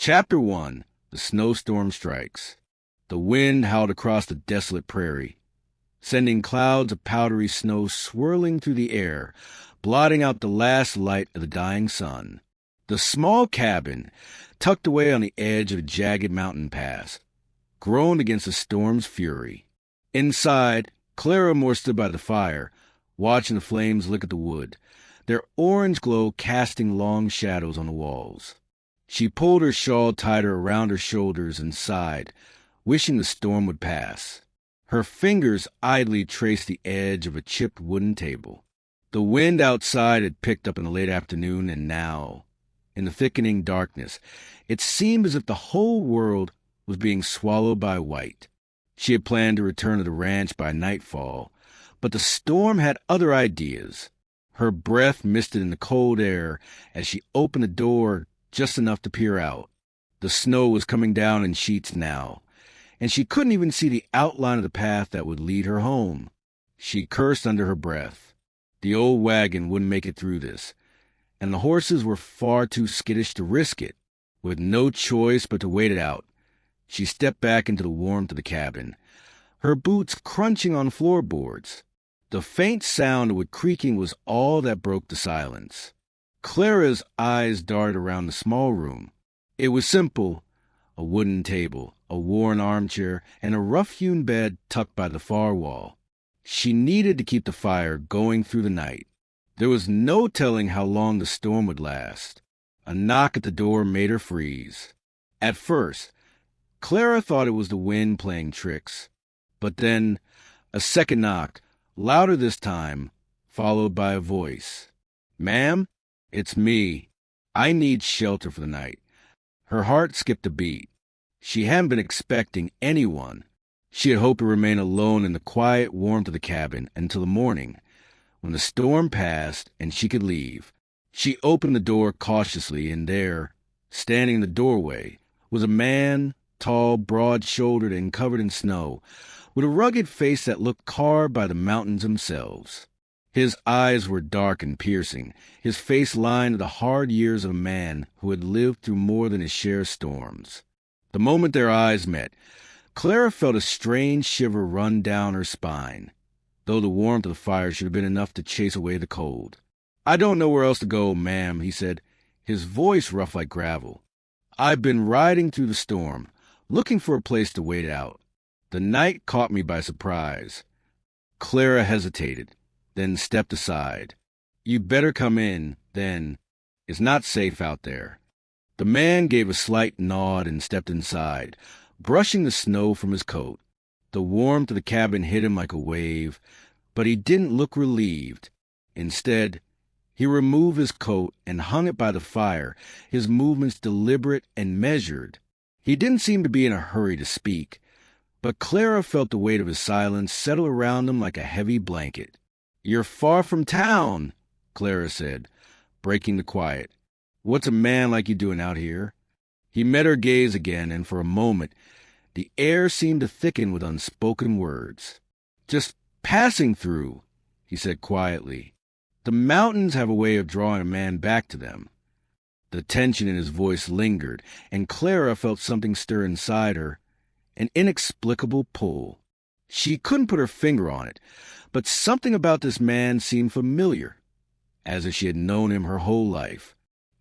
Chapter 1. The Snowstorm Strikes. The wind howled across the desolate prairie, sending clouds of powdery snow swirling through the air, blotting out the last light of the dying sun. The small cabin, tucked away on the edge of a jagged mountain pass, groaned against the storm's fury. Inside, Clara and Moore stood by the fire, watching the flames lick at the wood, their orange glow casting long shadows on the walls. She pulled her shawl tighter around her shoulders and sighed, wishing the storm would pass. Her fingers idly traced the edge of a chipped wooden table. The wind outside had picked up in the late afternoon, and now, in the thickening darkness, it seemed as if the whole world was being swallowed by white. She had planned to return to the ranch by nightfall, but the storm had other ideas. Her breath misted in the cold air as she opened the door just enough to peer out. The snow was coming down in sheets now, and she couldn't even see the outline of the path that would lead her home. She cursed under her breath. The old wagon wouldn't make it through this, and the horses were far too skittish to risk it. With no choice but to wait it out, she stepped back into the warmth of the cabin, her boots crunching on floorboards. The faint sound of wood creaking was all that broke the silence. Clara's eyes darted around the small room. It was simple: a wooden table, a worn armchair, and a rough-hewn bed tucked by the far wall. She needed to keep the fire going through the night. There was no telling how long the storm would last. A knock at the door made her freeze. At first, Clara thought it was the wind playing tricks. But then, a second knock, louder this time, followed by a voice. "Ma'am, it's me. I need shelter for the night." Her heart skipped a beat. She hadn't been expecting anyone. She had hoped to remain alone in the quiet warmth of the cabin until the morning, when the storm passed and she could leave. She opened the door cautiously, and there, standing in the doorway, was a man, tall, broad-shouldered, and covered in snow, with a rugged face that looked carved by the mountains themselves. His eyes were dark and piercing, his face lined with the hard years of a man who had lived through more than his share of storms. The moment their eyes met, Clara felt a strange shiver run down her spine, though the warmth of the fire should have been enough to chase away the cold. "I don't know where else to go, ma'am," he said, his voice rough like gravel. "I've been riding through the storm, looking for a place to wait out. The night caught me by surprise." Clara hesitated, then stepped aside. "You'd better come in, then. It's not safe out there." The man gave a slight nod and stepped inside, brushing the snow from his coat. The warmth of the cabin hit him like a wave, but he didn't look relieved. Instead, he removed his coat and hung it by the fire, his movements deliberate and measured. He didn't seem to be in a hurry to speak, but Clara felt the weight of his silence settle around him like a heavy blanket. "You're far from town," Clara said, breaking the quiet. "What's a man like you doing out here?" He met her gaze again, and for a moment the air seemed to thicken with unspoken words. "Just passing through," he said quietly. "The mountains have a way of drawing a man back to them." The tension in his voice lingered, and Clara felt something stir inside her, an inexplicable pull. She couldn't put her finger on it, but something about this man seemed familiar, as if she had known him her whole life.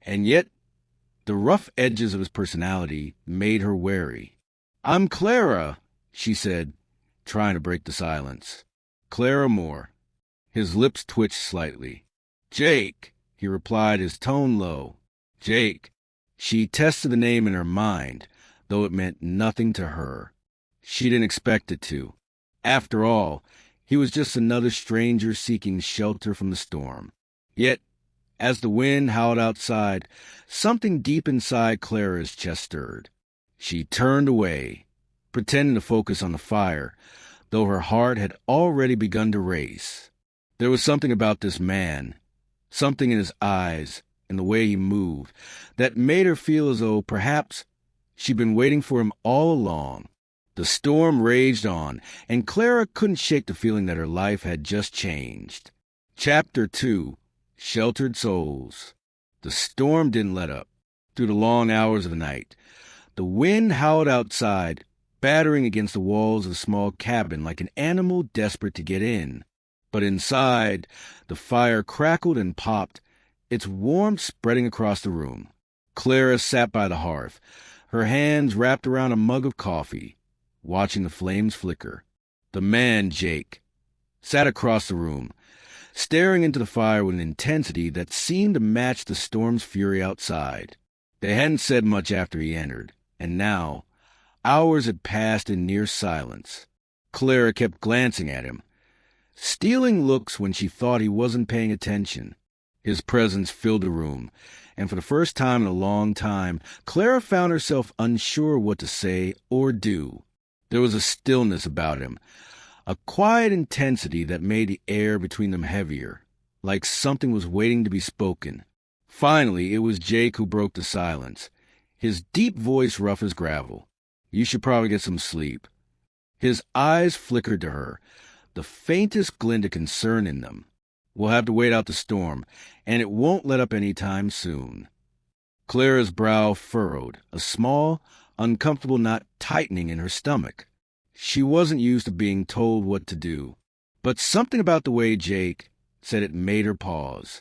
And yet, the rough edges of his personality made her wary. "I'm Clara," she said, trying to break the silence. "Clara Moore." His lips twitched slightly. "Jake," he replied, his tone low. Jake. She tested the name in her mind, though it meant nothing to her. She didn't expect it to. After all, he was just another stranger seeking shelter from the storm. Yet, as the wind howled outside, something deep inside Clara's chest stirred. She turned away, pretending to focus on the fire, though her heart had already begun to race. There was something about this man, something in his eyes, in the way he moved, that made her feel as though perhaps she'd been waiting for him all along. The storm raged on, and Clara couldn't shake the feeling that her life had just changed. Chapter 2. Sheltered Souls. The storm didn't let up. through the long hours of the night. The wind howled outside, battering against the walls of the small cabin like an animal desperate to get in. But inside, the fire crackled and popped, its warmth spreading across the room. Clara sat by the hearth, her hands wrapped around a mug of coffee, watching the flames flicker. The man, Jake, sat across the room, staring into the fire with an intensity that seemed to match the storm's fury outside. They hadn't said much after he entered, and now, hours had passed in near silence. Clara kept glancing at him, stealing looks when she thought he wasn't paying attention. His presence filled the room, and for the first time in a long time, Clara found herself unsure what to say or do. There was a stillness about him, a quiet intensity that made the air between them heavier, like something was waiting to be spoken. Finally, it was Jake who broke the silence, his deep voice rough as gravel. "You should probably get some sleep." His eyes flickered to her, the faintest glint of concern in them. "We'll have to wait out the storm, and it won't let up any time soon." Clara's brow furrowed, a small, uncomfortable knot tightening in her stomach. She wasn't used to being told what to do, but something about the way Jake said it made her pause.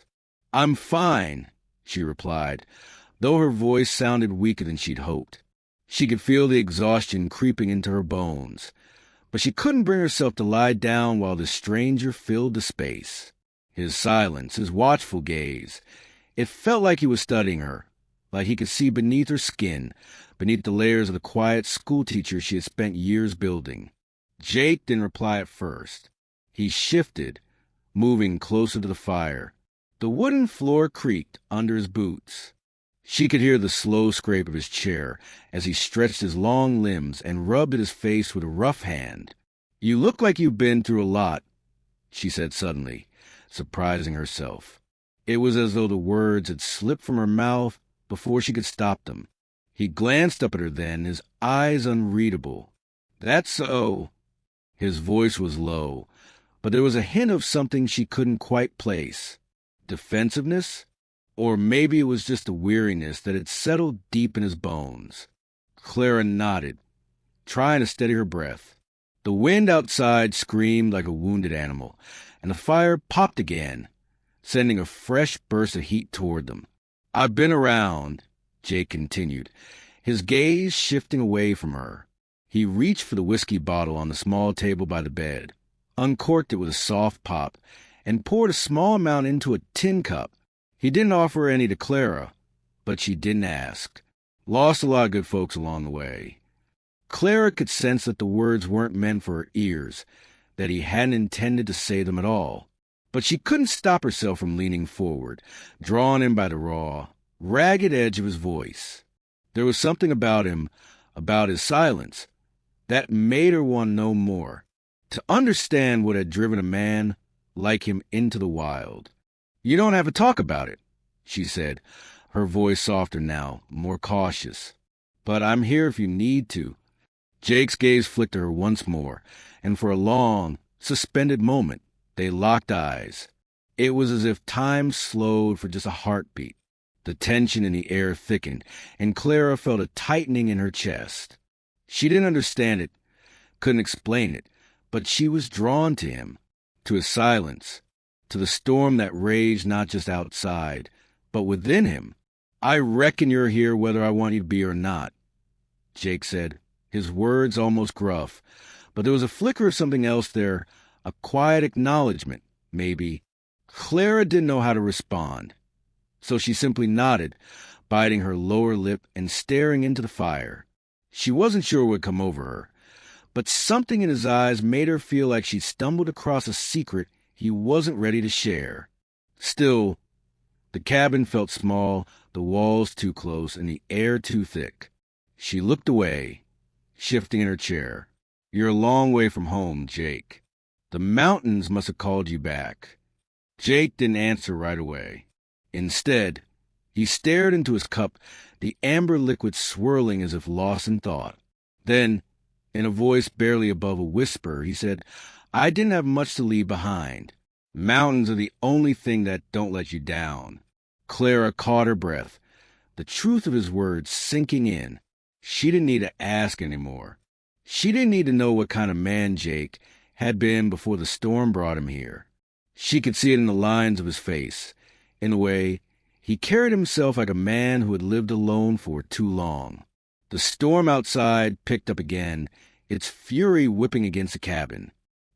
"I'm fine," she replied, though her voice sounded weaker than she'd hoped. She could feel the exhaustion creeping into her bones, but she couldn't bring herself to lie down while the stranger filled the space. His silence, his watchful gaze, it felt like he was studying her, like he could see beneath her skin, beneath the layers of the quiet schoolteacher she had spent years building. Jake didn't reply at first. He shifted, moving closer to the fire. The wooden floor creaked under his boots. She could hear the slow scrape of his chair as he stretched his long limbs and rubbed at his face with a rough hand. "You look like you've been through a lot," she said suddenly, surprising herself. It was as though the words had slipped from her mouth before she could stop them. He glanced up at her then, his eyes unreadable. "That's so." His voice was low, but there was a hint of something she couldn't quite place. Defensiveness? Or maybe it was just a weariness that had settled deep in his bones. Clara nodded, trying to steady her breath. The wind outside screamed like a wounded animal, and the fire popped again, sending a fresh burst of heat toward them. "I've been around," Jake continued, his gaze shifting away from her. He reached for the whiskey bottle on the small table by the bed, uncorked it with a soft pop, and poured a small amount into a tin cup. He didn't offer any to Clara, but she didn't ask. Lost a lot of good folks along the way. Clara could sense that the words weren't meant for her ears, that he hadn't intended to say them at all. But she couldn't stop herself from leaning forward, drawn in by the raw, ragged edge of his voice. There was something about him, about his silence, that made her want to know more, to understand what had driven a man like him into the wild. "You don't have to talk about it," she said, her voice softer now, more cautious. "But I'm here if you need to." Jake's gaze flicked at her once more, and for a long, suspended moment, they locked eyes. It was as if time slowed for just a heartbeat. The tension in the air thickened, and Clara felt a tightening in her chest. She didn't understand it, couldn't explain it, but she was drawn to him, to his silence, to the storm that raged not just outside, but within him. "I reckon you're here whether I want you to be or not," Jake said, his words almost gruff, but there was a flicker of something else there, a quiet acknowledgement, maybe. Clara didn't know how to respond, so she simply nodded, biting her lower lip and staring into the fire. She wasn't sure what would come over her, but something in his eyes made her feel like she'd stumbled across a secret he wasn't ready to share. Still, the cabin felt small, the walls too close, and the air too thick. She looked away, shifting in her chair. "You're a long way from home, Jake. The mountains must have called you back." Jake didn't answer right away. Instead, he stared into his cup, the amber liquid swirling as if lost in thought. Then, in a voice barely above a whisper, he said, "I didn't have much to leave behind. Mountains are the only thing that don't let you down." Clara caught her breath, the truth of his words sinking in. She didn't need to ask anymore. She didn't need to know what kind of man Jake had been before the storm brought him here. She could see it in the lines of his face. In a way, he carried himself like a man who had lived alone for too long. The storm outside picked up again, its fury whipping against the cabin.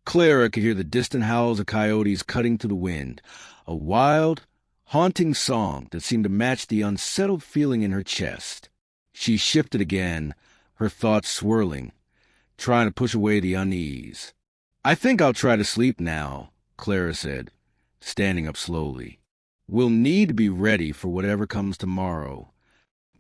Clara could hear the distant howls of coyotes cutting through the wind, a wild, haunting song that seemed to match the unsettled feeling in her chest. She shifted again, her thoughts swirling, trying to push away the unease. "I think I'll try to sleep now," Clara said, standing up slowly. "We'll need to be ready for whatever comes tomorrow."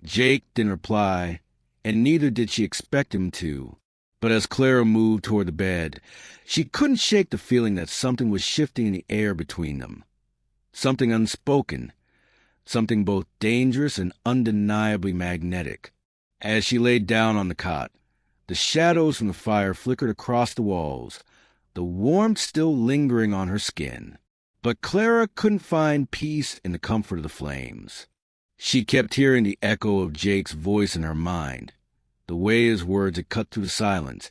Jake didn't reply, and neither did she expect him to. But as Clara moved toward the bed, she couldn't shake the feeling that something was shifting in the air between them. Something unspoken, something both dangerous and undeniably magnetic. As she laid down on the cot, the shadows from the fire flickered across the walls, the warmth still lingering on her skin. But Clara couldn't find peace in the comfort of the flames. She kept hearing the echo of Jake's voice in her mind, the way his words had cut through the silence,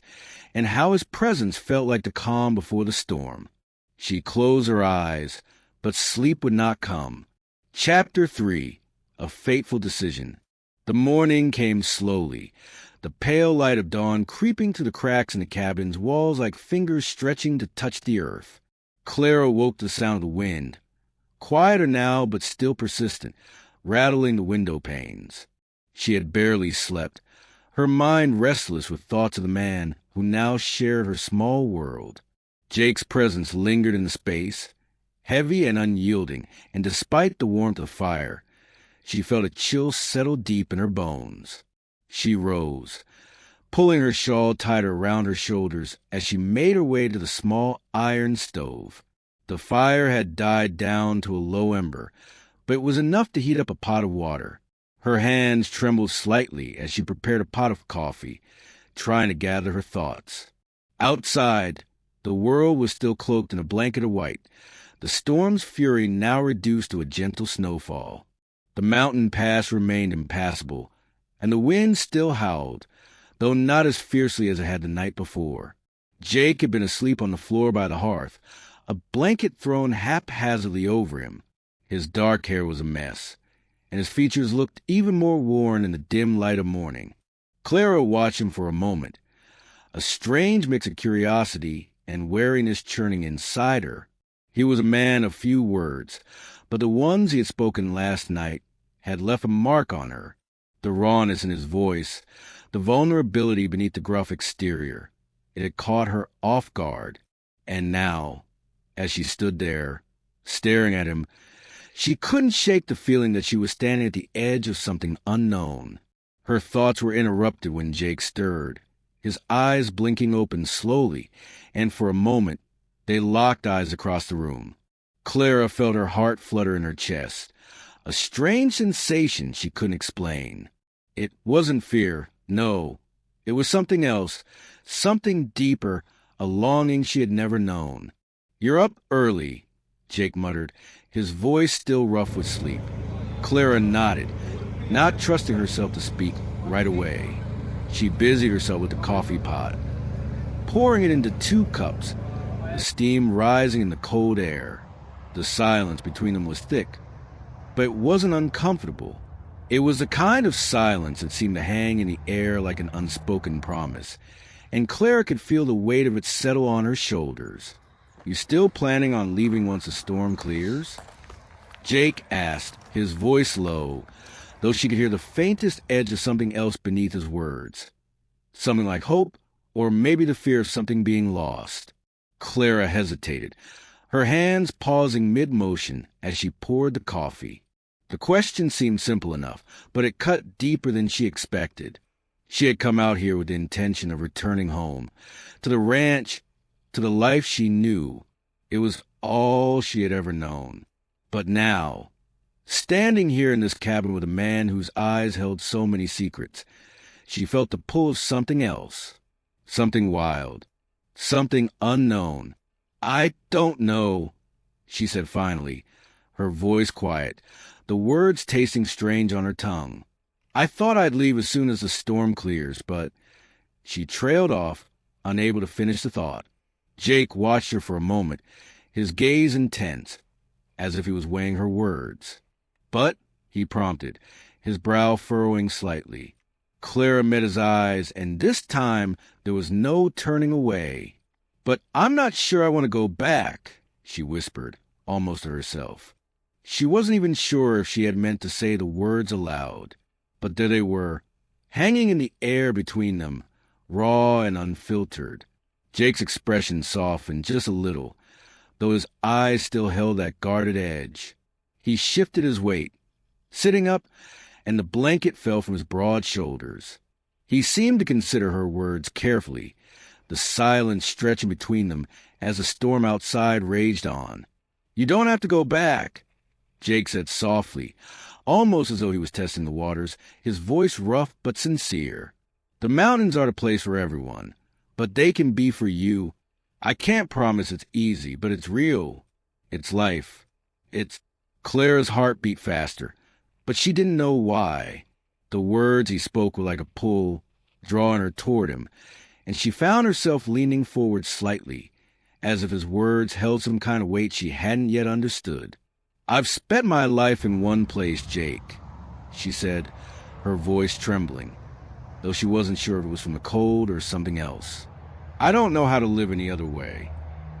and how his presence felt like the calm before the storm. She closed her eyes, but sleep would not come. Chapter 3. A Fateful Decision. The morning came slowly, the pale light of dawn creeping through the cracks in the cabin's walls like fingers stretching to touch the earth. Clara woke to the sound of the wind, quieter now but still persistent, rattling the window panes. She had barely slept, her mind restless with thoughts of the man who now shared her small world. Jake's presence lingered in the space, heavy and unyielding, and despite the warmth of the fire, she felt a chill settle deep in her bones. She rose, pulling her shawl tighter around her shoulders as she made her way to the small iron stove. The fire had died down to a low ember, but it was enough to heat up a pot of water. Her hands trembled slightly as she prepared a pot of coffee, trying to gather her thoughts. Outside, the world was still cloaked in a blanket of white, the storm's fury now reduced to a gentle snowfall. The mountain pass remained impassable, and the wind still howled, though not as fiercely as it had the night before. Jake had been asleep on the floor by the hearth, a blanket thrown haphazardly over him. His dark hair was a mess, and his features looked even more worn in the dim light of morning. Clara watched him for a moment, a strange mix of curiosity and wariness churning inside her. He was a man of few words, but the ones he had spoken last night had left a mark on her. The rawness in his voice, the vulnerability beneath the gruff exterior, it had caught her off guard. And now, as she stood there, staring at him, she couldn't shake the feeling that she was standing at the edge of something unknown. Her thoughts were interrupted when Jake stirred, his eyes blinking open slowly, and for a moment they locked eyes across the room. Clara felt her heart flutter in her chest, a strange sensation she couldn't explain. It wasn't fear, no. It was something else, something deeper, a longing she had never known. "You're up early," Jake muttered, his voice still rough with sleep. Clara nodded, not trusting herself to speak right away. She busied herself with the coffee pot, pouring it into 2 cups, the steam rising in the cold air. The silence between them was thick, but it wasn't uncomfortable. It was the kind of silence that seemed to hang in the air like an unspoken promise, and Clara could feel the weight of it settle on her shoulders. "You still planning on leaving once the storm clears?" Jake asked, his voice low, though she could hear the faintest edge of something else beneath his words. Something like hope, or maybe the fear of something being lost. Clara hesitated, her hands pausing mid-motion as she poured the coffee. The question seemed simple enough, but it cut deeper than she expected. She had come out here with the intention of returning home, to the ranch, to the life she knew. It was all she had ever known. But now, standing here in this cabin with a man whose eyes held so many secrets, she felt the pull of something else, something wild, something unknown. "I don't know," she said finally, her voice quiet, the words tasting strange on her tongue. "I thought I'd leave as soon as the storm clears, but—" She trailed off, unable to finish the thought. Jake watched her for a moment, his gaze intense, as if he was weighing her words. "But," he prompted, his brow furrowing slightly. Clara met his eyes, and this time there was no turning away. "But I'm not sure I want to go back," she whispered, almost to herself. She wasn't even sure if she had meant to say the words aloud. But there they were, hanging in the air between them, raw and unfiltered. Jake's expression softened just a little, though his eyes still held that guarded edge. He shifted his weight, sitting up, and the blanket fell from his broad shoulders. He seemed to consider her words carefully, the silence stretching between them as the storm outside raged on. "You don't have to go back," Jake said softly, almost as though he was testing the waters, his voice rough but sincere. "The mountains are the place for everyone, but they can be for you. I can't promise it's easy, but it's real. It's life. It's—" Clara's heart beat faster, but she didn't know why. The words he spoke were like a pull, drawing her toward him, and she found herself leaning forward slightly, as if his words held some kind of weight she hadn't yet understood. "I've spent my life in one place, Jake," she said, her voice trembling, though she wasn't sure if it was from the cold or something else. "I don't know how to live any other way.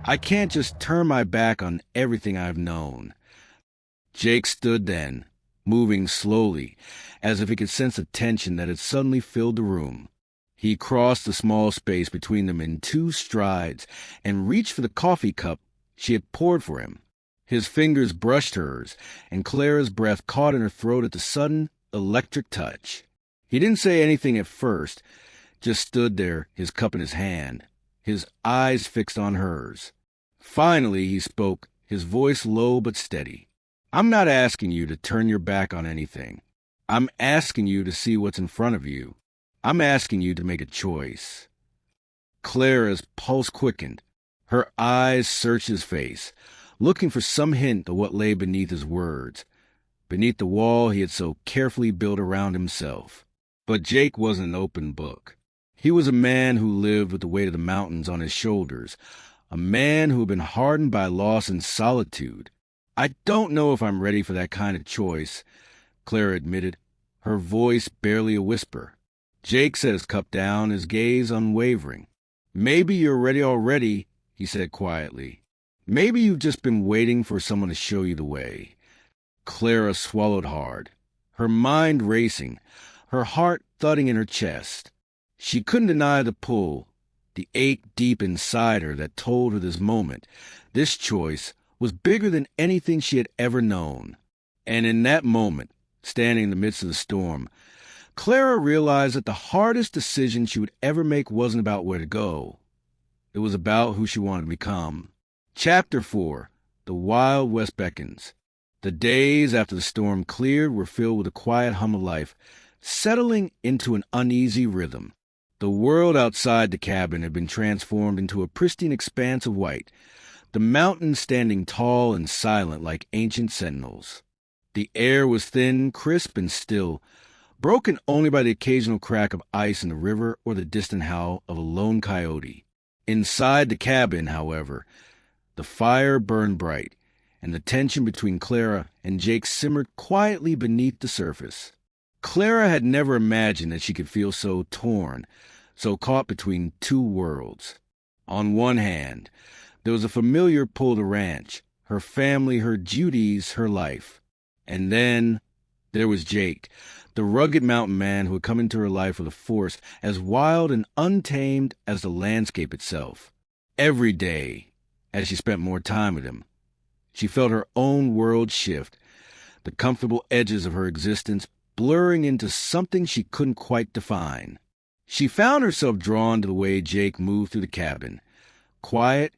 I can't just turn my back on everything I've known." Jake stood then, moving slowly, as if he could sense a tension that had suddenly filled the room. He crossed the small space between them in 2 strides and reached for the coffee cup she had poured for him. His fingers brushed hers, and Clara's breath caught in her throat at the sudden, electric touch. He didn't say anything at first, just stood there, his cup in his hand, his eyes fixed on hers. Finally he spoke, his voice low but steady. "I'm not asking you to turn your back on anything. I'm asking you to see what's in front of you. I'm asking you to make a choice." Clara's pulse quickened. Her eyes searched his face, looking for some hint of what lay beneath his words, beneath the wall he had so carefully built around himself. But Jake wasn't an open book. He was a man who lived with the weight of the mountains on his shoulders, a man who had been hardened by loss and solitude. "I don't know if I'm ready for that kind of choice," Clara admitted, her voice barely a whisper. Jake set his cup down, his gaze unwavering. "Maybe you're ready already," he said quietly. "Maybe you've just been waiting for someone to show you the way." Clara swallowed hard, her mind racing, her heart thudding in her chest. She couldn't deny the pull, the ache deep inside her that told her this moment, this choice, was bigger than anything she had ever known. And in that moment, standing in the midst of the storm, Clara realized that the hardest decision she would ever make wasn't about where to go. It was about who she wanted to become. Chapter 4. The Wild West Beckons. The days after the storm cleared were filled with a quiet hum of life, settling into an uneasy rhythm. The world outside the cabin had been transformed into a pristine expanse of white, the mountains standing tall and silent like ancient sentinels. The air was thin, crisp, and still, broken only by the occasional crack of ice in the river or the distant howl of a lone coyote. Inside the cabin, however, the fire burned bright, and the tension between Clara and Jake simmered quietly beneath the surface. Clara had never imagined that she could feel so torn, so caught between 2 worlds. On one hand, there was a familiar pull to ranch, her family, her duties, her life. And then there was Jake, the rugged mountain man who had come into her life with a force as wild and untamed as the landscape itself. Every day, as she spent more time with him, she felt her own world shift, the comfortable edges of her existence blurring into something she couldn't quite define. She found herself drawn to the way Jake moved through the cabin, quiet,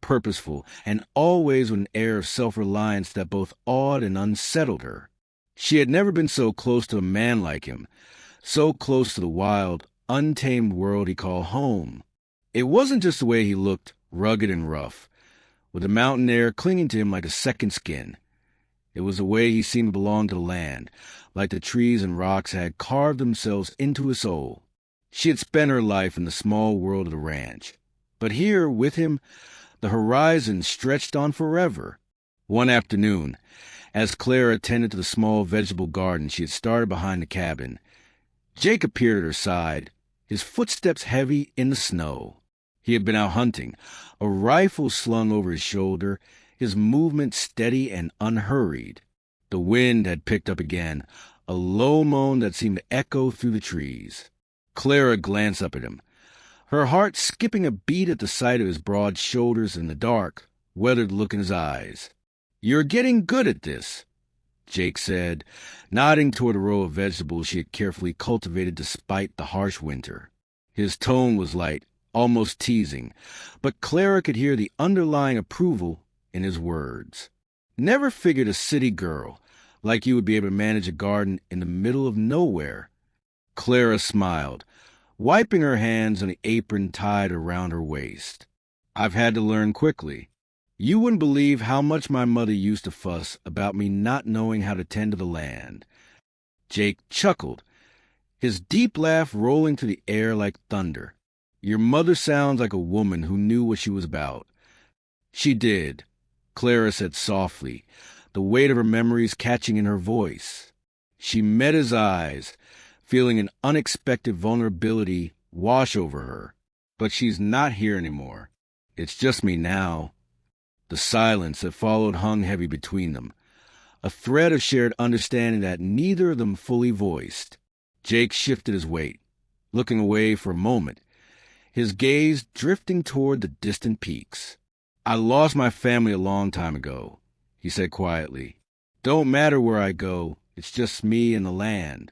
purposeful, and always with an air of self-reliance that both awed and unsettled her. She had never been so close to a man like him, so close to the wild, untamed world he called home. It wasn't just the way he looked, rugged and rough, with the mountain air clinging to him like a second skin. It was the way he seemed to belong to the land, like the trees and rocks had carved themselves into his soul. She had spent her life in the small world of the ranch. But here, with him, the horizon stretched on forever. One afternoon, as Clara attended to the small vegetable garden she had started behind the cabin, Jake appeared at her side, his footsteps heavy in the snow. He had been out hunting, a rifle slung over his shoulder, his movement steady and unhurried. The wind had picked up again, a low moan that seemed to echo through the trees. Clara glanced up at him, her heart skipping a beat at the sight of his broad shoulders and the dark, weathered look in his eyes. "You're getting good at this," Jake said, nodding toward a row of vegetables she had carefully cultivated despite the harsh winter. His tone was light, almost teasing, but Clara could hear the underlying approval in his words. "Never figured a city girl like you would be able to manage a garden in the middle of nowhere." Clara smiled, wiping her hands on the apron tied around her waist. "I've had to learn quickly. You wouldn't believe how much my mother used to fuss about me not knowing how to tend to the land." Jake chuckled, his deep laugh rolling through the air like thunder. "Your mother sounds like a woman who knew what she was about." "She did," Clara said softly, the weight of her memories catching in her voice. She met his eyes, feeling an unexpected vulnerability wash over her. "But she's not here anymore. It's just me now." The silence that followed hung heavy between them, a thread of shared understanding that neither of them fully voiced. Jake shifted his weight, looking away for a moment, his gaze drifting toward the distant peaks. "I lost my family a long time ago," he said quietly. "Don't matter where I go, it's just me and the land."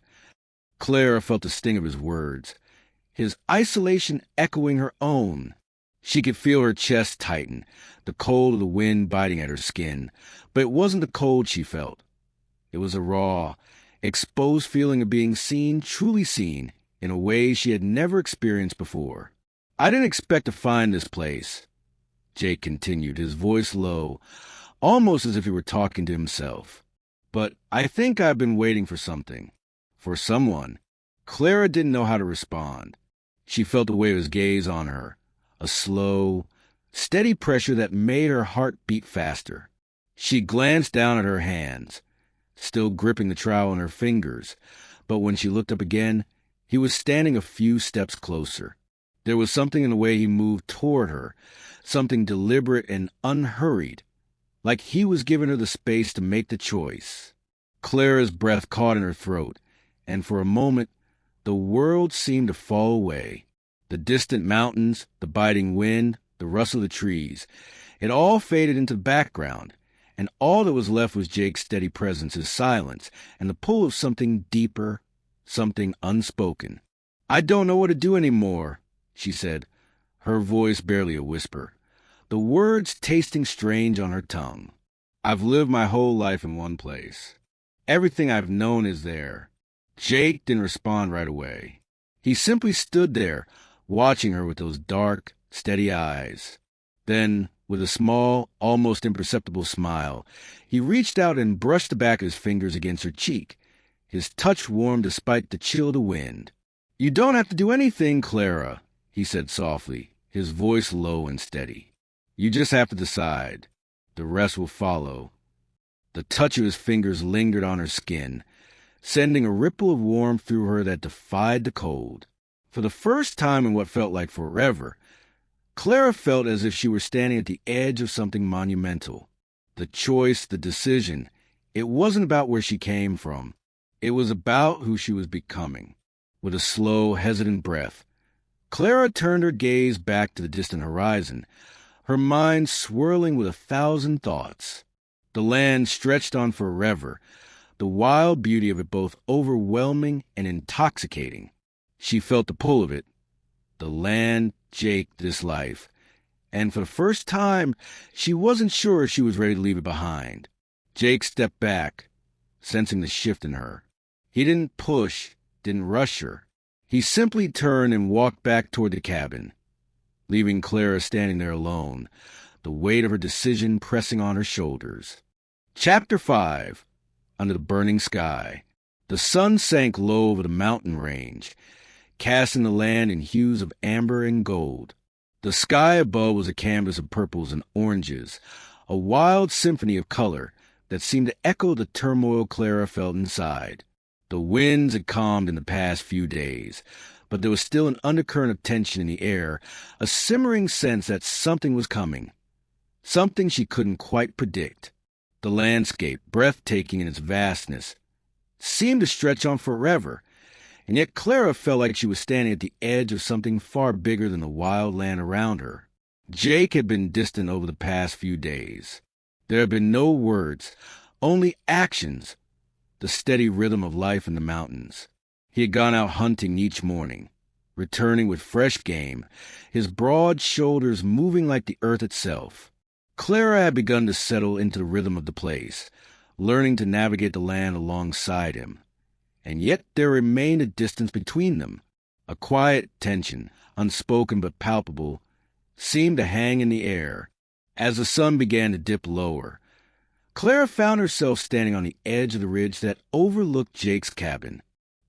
Clara felt the sting of his words, his isolation echoing her own. She could feel her chest tighten, the cold of the wind biting at her skin. But it wasn't the cold she felt. It was a raw, exposed feeling of being seen, truly seen, in a way she had never experienced before. "I didn't expect to find this place," Jake continued, his voice low, almost as if he were talking to himself. "But I think I've been waiting for something. For someone." Clara didn't know how to respond. She felt the weight of his gaze on her, a slow, steady pressure that made her heart beat faster. She glanced down at her hands, still gripping the trowel in her fingers, but when she looked up again, he was standing a few steps closer. There was something in the way he moved toward her, something deliberate and unhurried, like he was giving her the space to make the choice. Clara's breath caught in her throat, and for a moment, the world seemed to fall away. The distant mountains, the biting wind, the rustle of the trees, it all faded into the background, and all that was left was Jake's steady presence, his silence, and the pull of something deeper, something unspoken. "I don't know what to do anymore," she said, her voice barely a whisper, the words tasting strange on her tongue. "I've lived my whole life in one place. Everything I've known is there." Jake didn't respond right away. He simply stood there, watching her with those dark, steady eyes. Then, with a small, almost imperceptible smile, he reached out and brushed the back of his fingers against her cheek, his touch warm despite the chill of the wind. "You don't have to do anything, Clara," he said softly, his voice low and steady. "You just have to decide. The rest will follow." The touch of his fingers lingered on her skin, sending a ripple of warmth through her that defied the cold. For the first time in what felt like forever, Clara felt as if she were standing at the edge of something monumental. The choice, the decision, it wasn't about where she came from. It was about who she was becoming. With a slow, hesitant breath, Clara turned her gaze back to the distant horizon, her mind swirling with 1,000 thoughts. The land stretched on forever, the wild beauty of it both overwhelming and intoxicating. She felt the pull of it. The land, Jake, this life. And for the first time, she wasn't sure if she was ready to leave it behind. Jake stepped back, sensing the shift in her. He didn't push, didn't rush her. He simply turned and walked back toward the cabin, leaving Clara standing there alone, the weight of her decision pressing on her shoulders. Chapter 5. Under the Burning Sky. The sun sank low over the mountain range, casting the land in hues of amber and gold. The sky above was a canvas of purples and oranges, a wild symphony of color that seemed to echo the turmoil Clara felt inside. The winds had calmed in the past few days, but there was still an undercurrent of tension in the air, a simmering sense that something was coming, something she couldn't quite predict. The landscape, breathtaking in its vastness, seemed to stretch on forever, and yet Clara felt like she was standing at the edge of something far bigger than the wild land around her. Jake had been distant over the past few days. There had been no words, only actions, the steady rhythm of life in the mountains. He had gone out hunting each morning, returning with fresh game, his broad shoulders moving like the earth itself. Clara had begun to settle into the rhythm of the place, learning to navigate the land alongside him. And yet there remained a distance between them. A quiet tension, unspoken but palpable, seemed to hang in the air. As the sun began to dip lower, Clara found herself standing on the edge of the ridge that overlooked Jake's cabin.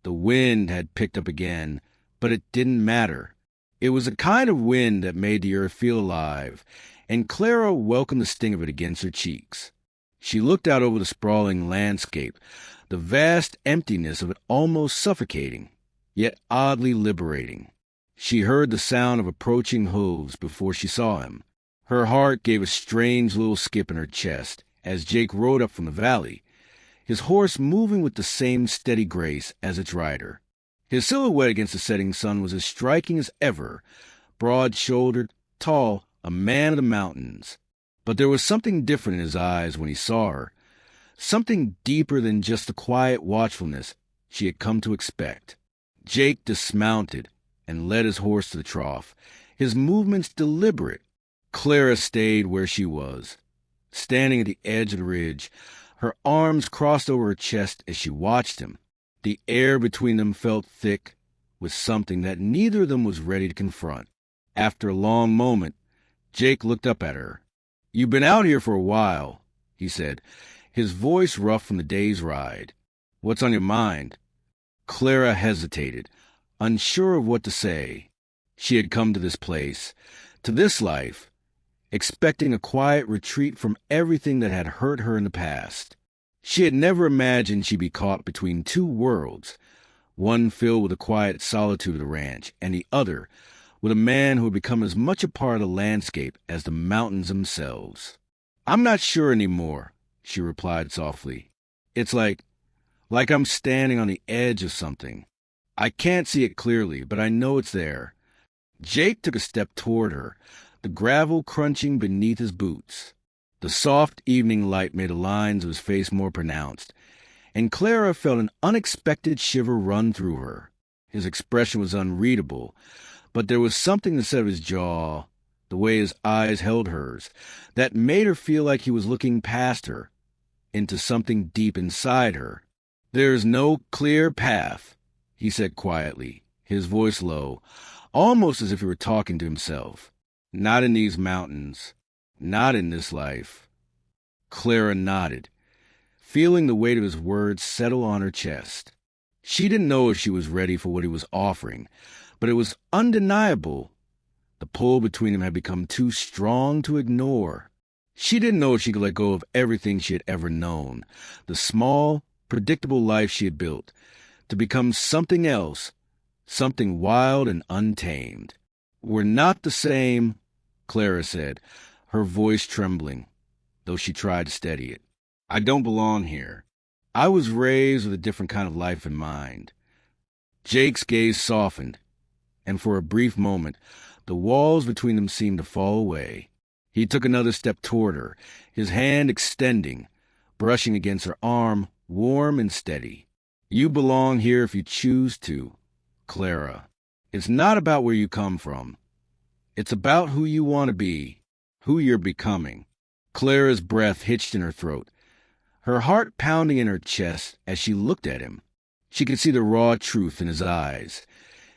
The wind had picked up again, but it didn't matter. It was a kind of wind that made the earth feel alive, and Clara welcomed the sting of it against her cheeks. She looked out over the sprawling landscape, the vast emptiness of it almost suffocating, yet oddly liberating. She heard the sound of approaching hooves before she saw him. Her heart gave a strange little skip in her chest as Jake rode up from the valley, his horse moving with the same steady grace as its rider. His silhouette against the setting sun was as striking as ever, broad-shouldered, tall, a man of the mountains. But there was something different in his eyes when he saw her, something deeper than just the quiet watchfulness she had come to expect. Jake dismounted and led his horse to the trough, his movements deliberate. Clara stayed where she was, standing at the edge of the ridge, her arms crossed over her chest as she watched him. The air between them felt thick with something that neither of them was ready to confront. After a long moment, Jake looked up at her. "You've been out here for a while," he said, his voice rough from the day's ride. "What's on your mind?" Clara hesitated, unsure of what to say. She had come to this place, to this life, expecting a quiet retreat from everything that had hurt her in the past. She had never imagined she'd be caught between two worlds, one filled with the quiet solitude of the ranch, and the other with a man who had become as much a part of the landscape as the mountains themselves. "I'm not sure anymore," she replied softly. "It's like I'm standing on the edge of something. I can't see it clearly, but I know it's there." Jake took a step toward her, the gravel crunching beneath his boots. The soft evening light made the lines of his face more pronounced, and Clara felt an unexpected shiver run through her. His expression was unreadable, but there was something in the set of his jaw, the way his eyes held hers, that made her feel like he was looking past her, into something deep inside her. "There's no clear path," he said quietly, his voice low, almost as if he were talking to himself. "Not in these mountains. Not in this life." Clara nodded, feeling the weight of his words settle on her chest. She didn't know if she was ready for what he was offering, but it was undeniable. The pull between them had become too strong to ignore. She didn't know if she could let go of everything she had ever known, the small, predictable life she had built, to become something else, something wild and untamed. "We're not the same," Clara said, her voice trembling, though she tried to steady it. "I don't belong here. I was raised with a different kind of life in mind." Jake's gaze softened, and for a brief moment, the walls between them seemed to fall away. He took another step toward her, his hand extending, brushing against her arm, warm and steady. "You belong here if you choose to, Clara. It's not about where you come from. It's about who you want to be, who you're becoming." Clara's breath hitched in her throat, her heart pounding in her chest as she looked at him. She could see the raw truth in his eyes.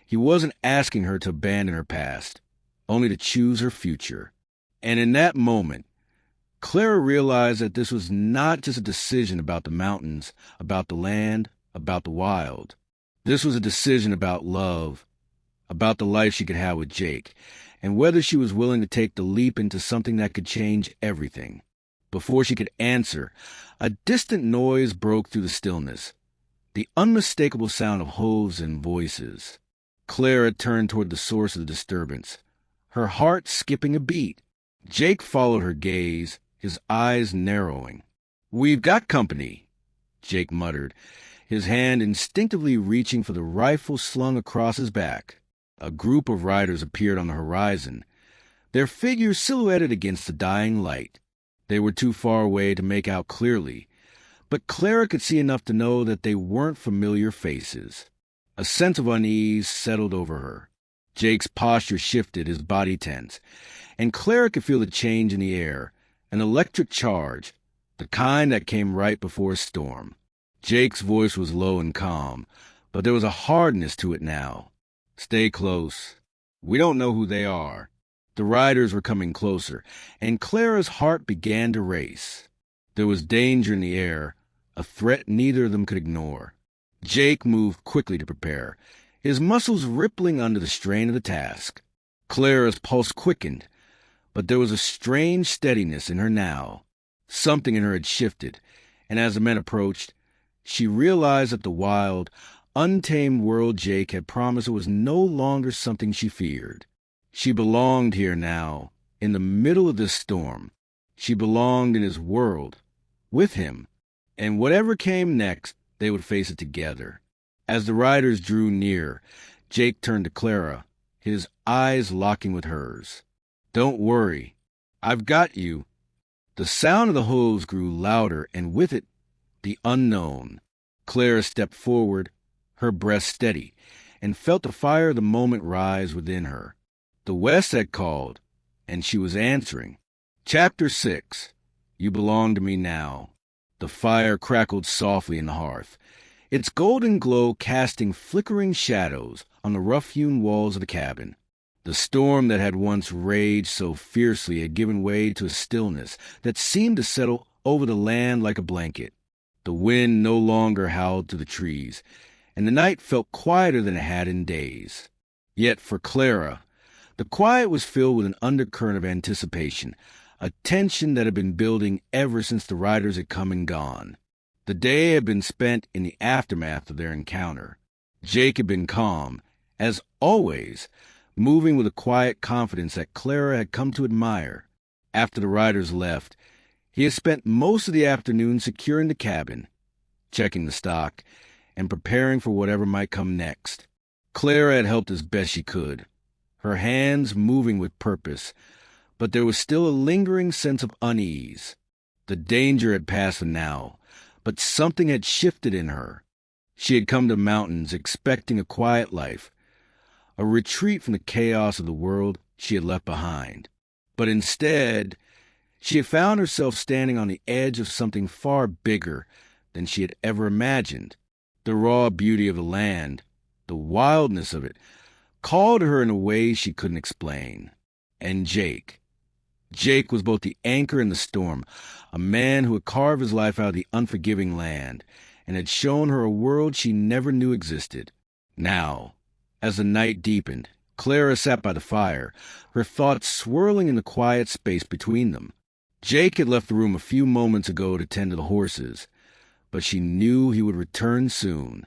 He wasn't asking her to abandon her past, only to choose her future. And in that moment, Clara realized that this was not just a decision about the mountains, about the land, about the wild. This was a decision about love, about the life she could have with Jake, and whether she was willing to take the leap into something that could change everything. Before she could answer, a distant noise broke through the stillness, the unmistakable sound of hooves and voices. Clara turned toward the source of the disturbance, her heart skipping a beat. Jake followed her gaze, his eyes narrowing. "We've got company," Jake muttered, his hand instinctively reaching for the rifle slung across his back. A group of riders appeared on the horizon, their figures silhouetted against the dying light. They were too far away to make out clearly, but Clara could see enough to know that they weren't familiar faces. A sense of unease settled over her. Jake's posture shifted, his body tense, and Clara could feel the change in the air, an electric charge, the kind that came right before a storm. Jake's voice was low and calm, but there was a hardness to it now. "Stay close. We don't know who they are." The riders were coming closer, and Clara's heart began to race. There was danger in the air, a threat neither of them could ignore. Jake moved quickly to prepare, his muscles rippling under the strain of the task. Clara's pulse quickened, but there was a strange steadiness in her now. Something in her had shifted, and as the men approached, she realized that the wild, untamed world Jake had promised her was no longer something she feared. She belonged here now, in the middle of this storm. She belonged in his world, with him, and whatever came next, they would face it together. As the riders drew near, Jake turned to Clara, his eyes locking with hers. "Don't worry. I've got you." The sound of the hooves grew louder, and with it, the unknown. Clara stepped forward, her breath steady, and felt the fire of the moment rise within her. The West had called, and she was answering. Chapter 6. You Belong to Me Now. The fire crackled softly in the hearth, its golden glow casting flickering shadows on the rough-hewn walls of the cabin. The storm that had once raged so fiercely had given way to a stillness that seemed to settle over the land like a blanket. The wind no longer howled through the trees, and the night felt quieter than it had in days. Yet for Clara, the quiet was filled with an undercurrent of anticipation, a tension that had been building ever since the riders had come and gone. The day had been spent in the aftermath of their encounter. Jake had been calm, as always, moving with a quiet confidence that Clara had come to admire. After the riders left, he had spent most of the afternoon securing the cabin, checking the stock, and preparing for whatever might come next. Clara had helped as best she could, her hands moving with purpose, but there was still a lingering sense of unease. The danger had passed for now, but something had shifted in her. She had come to mountains expecting a quiet life, a retreat from the chaos of the world she had left behind. But instead, she had found herself standing on the edge of something far bigger than she had ever imagined. The raw beauty of the land, the wildness of it, called to her in a way she couldn't explain. And Jake. Jake was both the anchor in the storm, a man who had carved his life out of the unforgiving land, and had shown her a world she never knew existed. Now, as the night deepened, Clara sat by the fire, her thoughts swirling in the quiet space between them. Jake had left the room a few moments ago to tend to the horses, but she knew he would return soon.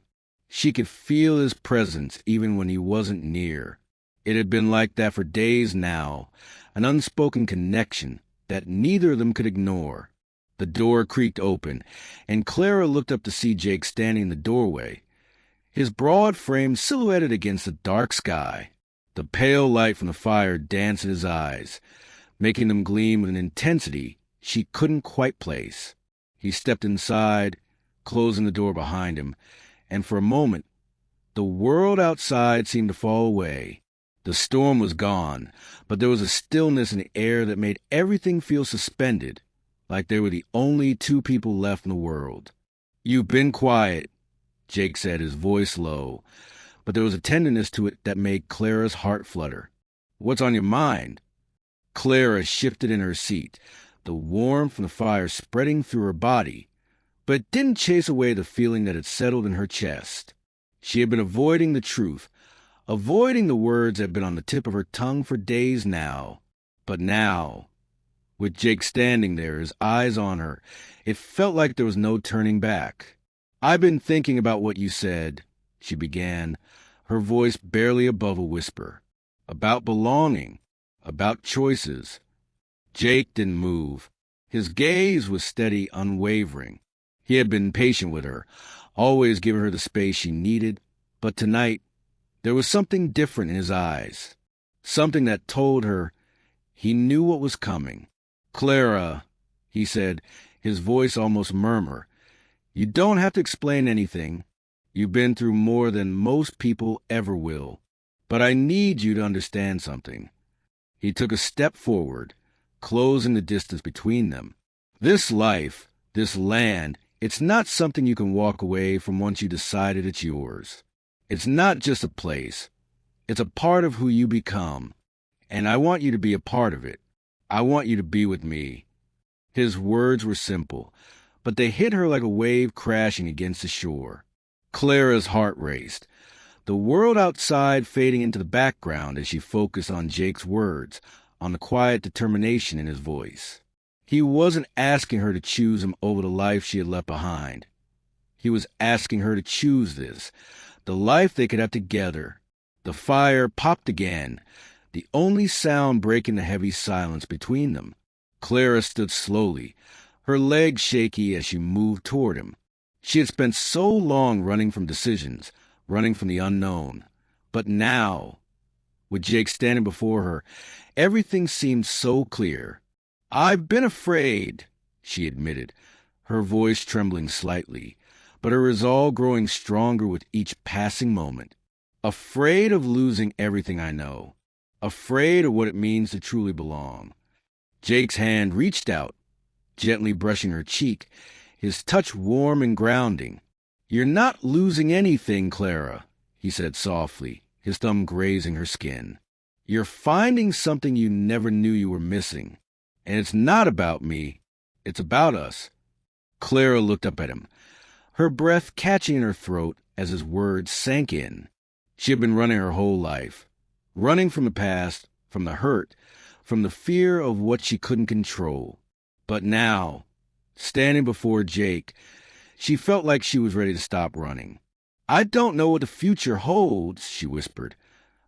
She could feel his presence even when he wasn't near. It had been like that for days now, an unspoken connection that neither of them could ignore. The door creaked open, and Clara looked up to see Jake standing in the doorway, his broad frame silhouetted against the dark sky. The pale light from the fire danced in his eyes, making them gleam with an intensity she couldn't quite place. He stepped inside, closing the door behind him, and for a moment, the world outside seemed to fall away. The storm was gone, but there was a stillness in the air that made everything feel suspended, like they were the only two people left in the world. "You've been quiet," Jake said, his voice low, but there was a tenderness to it that made Clara's heart flutter. "What's on your mind?" Clara shifted in her seat, the warmth from the fire spreading through her body, but it didn't chase away the feeling that had settled in her chest. She had been avoiding the truth, avoiding the words that had been on the tip of her tongue for days now. But now, with Jake standing there, his eyes on her, it felt like there was no turning back. "I've been thinking about what you said," she began, her voice barely above a whisper. "About belonging, about choices." Jake didn't move. His gaze was steady, unwavering. He had been patient with her, always giving her the space she needed, but tonight there was something different in his eyes, something that told her he knew what was coming. "Clara," he said, his voice almost murmur, "you don't have to explain anything. You've been through more than most people ever will. But I need you to understand something." He took a step forward, closing the distance between them. "This life, this land, it's not something you can walk away from once you decided it's yours. It's not just a place. It's a part of who you become. And I want you to be a part of it. I want you to be with me." His words were simple, but they hit her like a wave crashing against the shore. Clara's heart raced, the world outside fading into the background as she focused on Jake's words, on the quiet determination in his voice. He wasn't asking her to choose him over the life she had left behind. He was asking her to choose this, the life they could have together. The fire popped again, the only sound breaking the heavy silence between them. Clara stood slowly, her legs shaky as she moved toward him. She had spent so long running from decisions, running from the unknown. But now, with Jake standing before her, everything seemed so clear. "I've been afraid," she admitted, her voice trembling slightly, but her resolve growing stronger with each passing moment. "Afraid of losing everything I know. Afraid of what it means to truly belong." Jake's hand reached out, gently brushing her cheek, his touch warm and grounding. "You're not losing anything, Clara," he said softly, his thumb grazing her skin. "You're finding something you never knew you were missing. And it's not about me. It's about us." Clara looked up at him, her breath catching in her throat as his words sank in. She had been running her whole life, running from the past, from the hurt, from the fear of what she couldn't control. But now, standing before Jake, she felt like she was ready to stop running. "I don't know what the future holds," she whispered,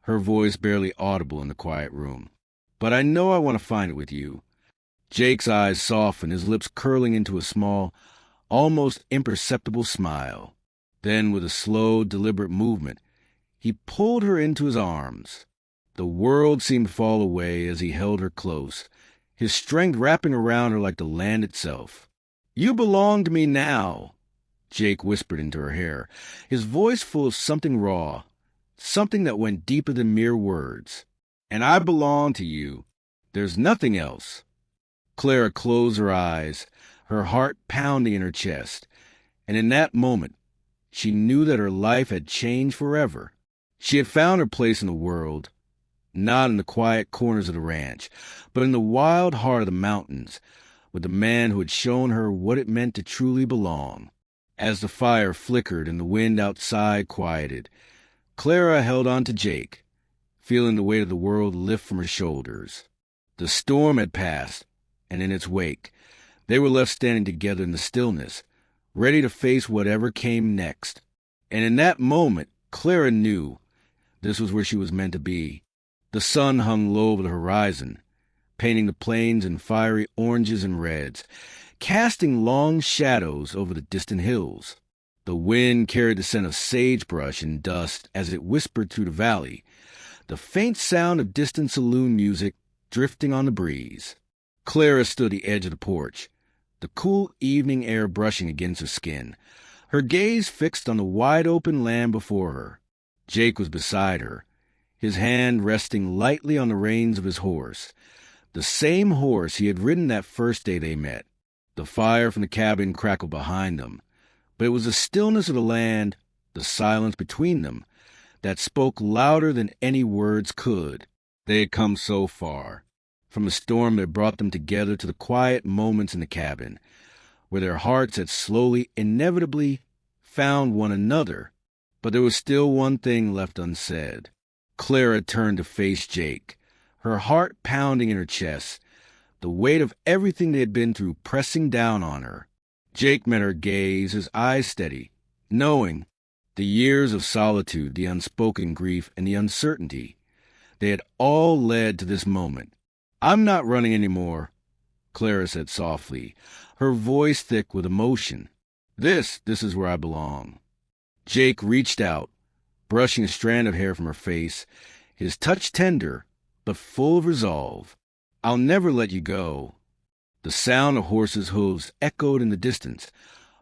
her voice barely audible in the quiet room. "But I know I want to find it with you." Jake's eyes softened, his lips curling into a small, almost imperceptible smile. Then, with a slow, deliberate movement, he pulled her into his arms. The world seemed to fall away as he held her close, his strength wrapping around her like the land itself. "You belong to me now," Jake whispered into her hair, his voice full of something raw, something that went deeper than mere words. "And I belong to you. There's nothing else." Clara closed her eyes, her heart pounding in her chest, and in that moment, she knew that her life had changed forever. She had found her place in the world, not in the quiet corners of the ranch, but in the wild heart of the mountains, with the man who had shown her what it meant to truly belong. As the fire flickered and the wind outside quieted, Clara held on to Jake, feeling the weight of the world lift from her shoulders. The storm had passed, and in its wake, they were left standing together in the stillness, ready to face whatever came next. And in that moment, Clara knew this was where she was meant to be. The sun hung low over the horizon, painting the plains in fiery oranges and reds, casting long shadows over the distant hills. The wind carried the scent of sagebrush and dust as it whispered through the valley, the faint sound of distant saloon music drifting on the breeze. Clara stood at the edge of the porch, the cool evening air brushing against her skin, her gaze fixed on the wide-open land before her. Jake was beside her, his hand resting lightly on the reins of his horse, the same horse he had ridden that first day they met. The fire from the cabin crackled behind them, but it was the stillness of the land, the silence between them, that spoke louder than any words could. They had come so far, from the storm that brought them together to the quiet moments in the cabin, where their hearts had slowly, inevitably found one another. But there was still one thing left unsaid. Clara turned to face Jake, her heart pounding in her chest, the weight of everything they had been through pressing down on her. Jake met her gaze, his eyes steady, knowing the years of solitude, the unspoken grief, and the uncertainty, they had all led to this moment. "I'm not running anymore," Clara said softly, her voice thick with emotion. This is where I belong." Jake reached out, brushing a strand of hair from her face, his touch tender, but full of resolve. "I'll never let you go." The sound of horses' hooves echoed in the distance,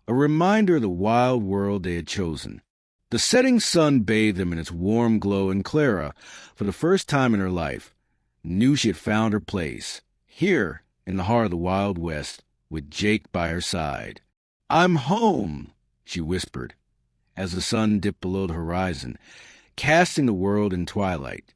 a reminder of the wild world they had chosen. The setting sun bathed them in its warm glow, and Clara, for the first time in her life, knew she had found her place, here in the heart of the Wild West, with Jake by her side. "I'm home," she whispered, as the sun dipped below the horizon, casting the world in twilight.